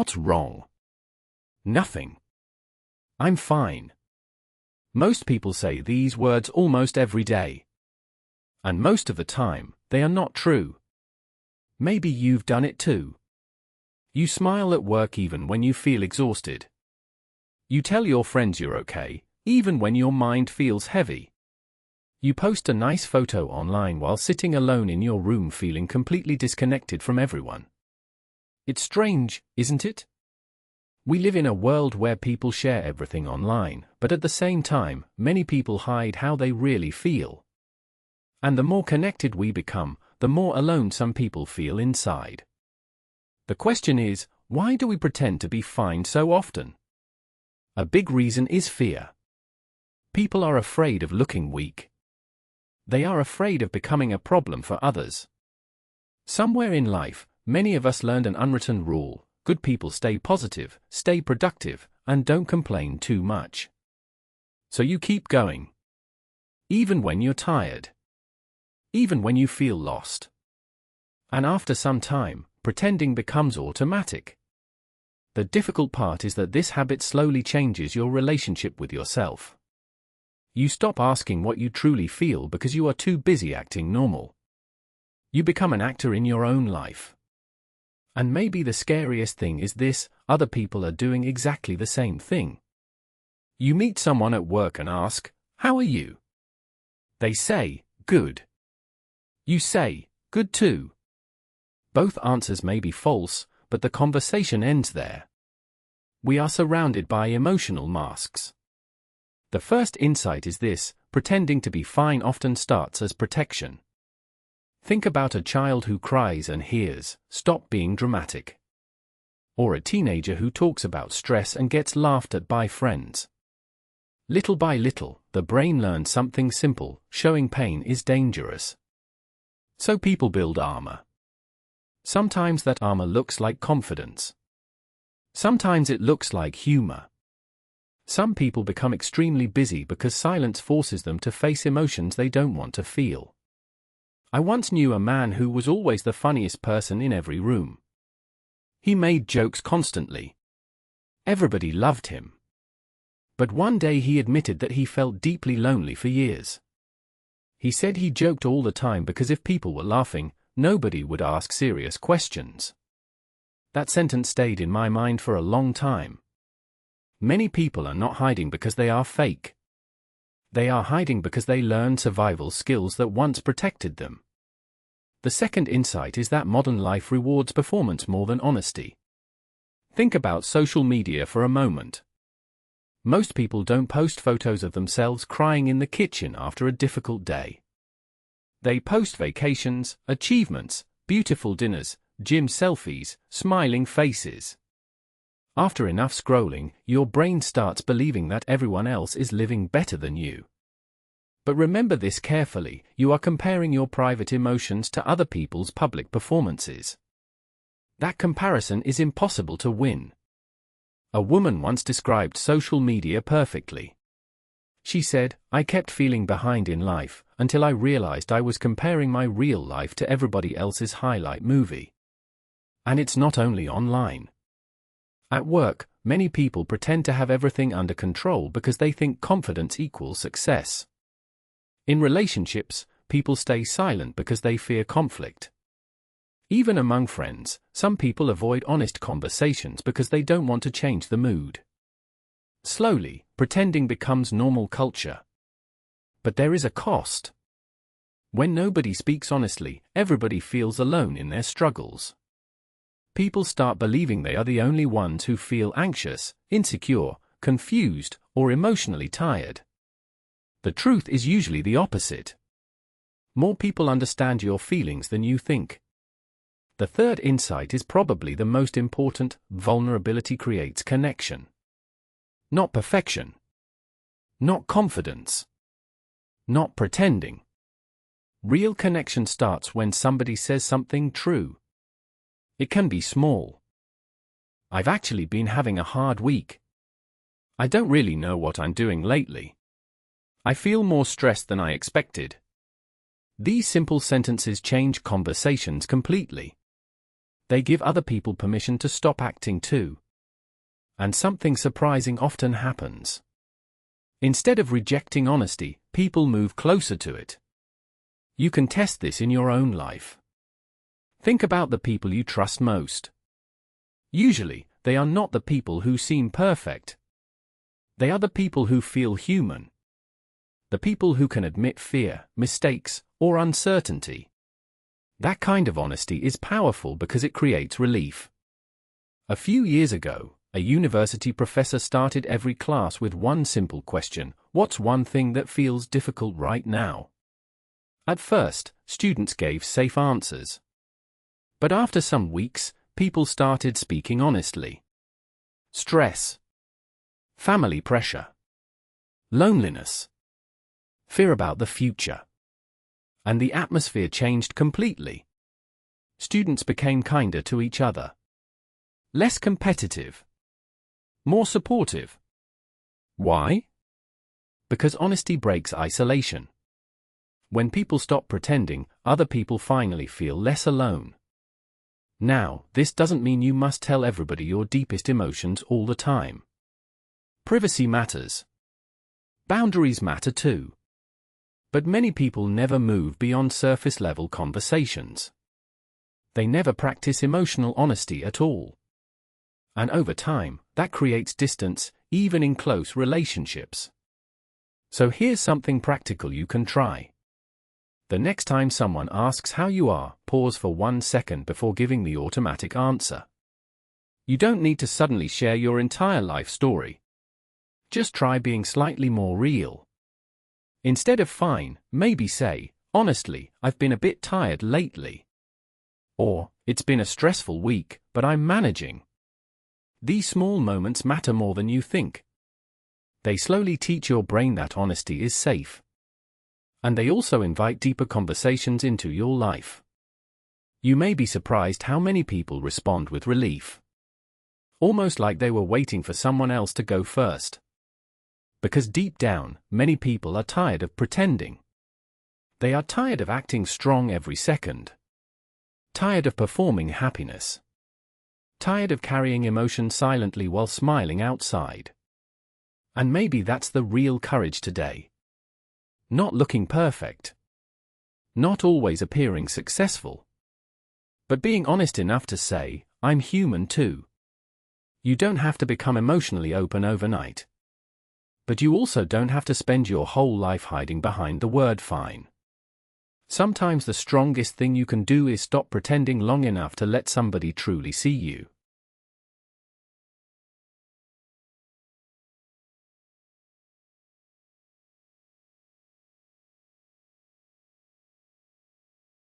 What's wrong? Nothing. I'm fine. Most people say these words almost every day. And most of the time, they are not true. Maybe you've done it too. You smile at work even when you feel exhausted. You tell your friends you're okay, even when your mind feels heavy. You post a nice photo online while sitting alone in your room feeling completely disconnected from everyone. It's strange, isn't it? We live in a world where people share everything online, but at the same time, many people hide how they really feel. And the more connected we become, the more alone some people feel inside. The question is, why do we pretend to be fine so often? A big reason is fear. People are afraid of looking weak. They are afraid of becoming a problem for others. Somewhere in life, many of us learned an unwritten rule: good people stay positive, stay productive, and don't complain too much. So you keep going. Even when you're tired. Even when you feel lost. And after some time, pretending becomes automatic. The difficult part is that this habit slowly changes your relationship with yourself. You stop asking what you truly feel because you are too busy acting normal. You become an actor in your own life. And maybe the scariest thing is this: other people are doing exactly the same thing. You meet someone at work and ask, "How are you?" They say, "Good." You say, "Good too." Both answers may be false, but the conversation ends there. We are surrounded by emotional masks. The first insight is this: pretending to be fine often starts as protection. Think about a child who cries and hears, "Stop being dramatic." Or a teenager who talks about stress and gets laughed at by friends. Little by little, the brain learns something simple: showing pain is dangerous. So people build armor. Sometimes that armor looks like confidence. Sometimes it looks like humor. Some people become extremely busy because silence forces them to face emotions they don't want to feel. I once knew a man who was always the funniest person in every room. He made jokes constantly. Everybody loved him. But one day he admitted that he felt deeply lonely for years. He said he joked all the time because if people were laughing, nobody would ask serious questions. That sentence stayed in my mind for a long time. Many people are not hiding because they are fake. They are hiding because they learned survival skills that once protected them. The second insight is that modern life rewards performance more than honesty. Think about social media for a moment. Most people don't post photos of themselves crying in the kitchen after a difficult day. They post vacations, achievements, beautiful dinners, gym selfies, smiling faces. After enough scrolling, your brain starts believing that everyone else is living better than you. But remember this carefully: you are comparing your private emotions to other people's public performances. That comparison is impossible to win. A woman once described social media perfectly. She said, "I kept feeling behind in life, until I realized I was comparing my real life to everybody else's highlight movie." And it's not only online. At work, many people pretend to have everything under control because they think confidence equals success. In relationships, people stay silent because they fear conflict. Even among friends, some people avoid honest conversations because they don't want to change the mood. Slowly, pretending becomes normal culture. But there is a cost. When nobody speaks honestly, everybody feels alone in their struggles. People start believing they are the only ones who feel anxious, insecure, confused, or emotionally tired. The truth is usually the opposite. More people understand your feelings than you think. The third insight is probably the most important: vulnerability creates connection. Not perfection. Not confidence. Not pretending. Real connection starts when somebody says something true. It can be small. "I've actually been having a hard week. I don't really know what I'm doing lately. I feel more stressed than I expected." These simple sentences change conversations completely. they give other people permission to stop acting too. And something surprising often happens. Instead of rejecting honesty, people move closer to it. You can test this in your own life. Think about the people you trust most. Usually, they are not the people who seem perfect. They are the people who feel human. The people who can admit fear, mistakes, or uncertainty. That kind of honesty is powerful because it creates relief. A few years ago, a university professor started every class with one simple question: what's one thing that feels difficult right now? At first, students gave safe answers. But after some weeks, people started speaking honestly. Stress, family pressure, loneliness, fear about the future. And the atmosphere changed completely. Students became kinder to each other, less competitive, more supportive. Why? Because honesty breaks isolation. When people stop pretending, other people finally feel less alone. Now, this doesn't mean you must tell everybody your deepest emotions all the time. Privacy matters. Boundaries matter too. But many people never move beyond surface-level conversations. They never practice emotional honesty at all. And over time, that creates distance, even in close relationships. So here's something practical you can try. The next time someone asks how you are, pause for 1 second before giving the automatic answer. You don't need to suddenly share your entire life story. Just try being slightly more real. Instead of fine, maybe say, honestly, I've been a bit tired lately. Or, it's been a stressful week, but I'm managing. These small moments matter more than you think. They slowly teach your brain that honesty is safe. And they also invite deeper conversations into your life. You may be surprised how many people respond with relief. Almost like they were waiting for someone else to go first. Because deep down, many people are tired of pretending. They are tired of acting strong every second. Tired of performing happiness. Tired of carrying emotion silently while smiling outside. And maybe that's the real courage today. Not looking perfect. Not always appearing successful. But being honest enough to say, I'm human too. You don't have to become emotionally open overnight. But you also don't have to spend your whole life hiding behind the word fine. Sometimes the strongest thing you can do is stop pretending long enough to let somebody truly see you.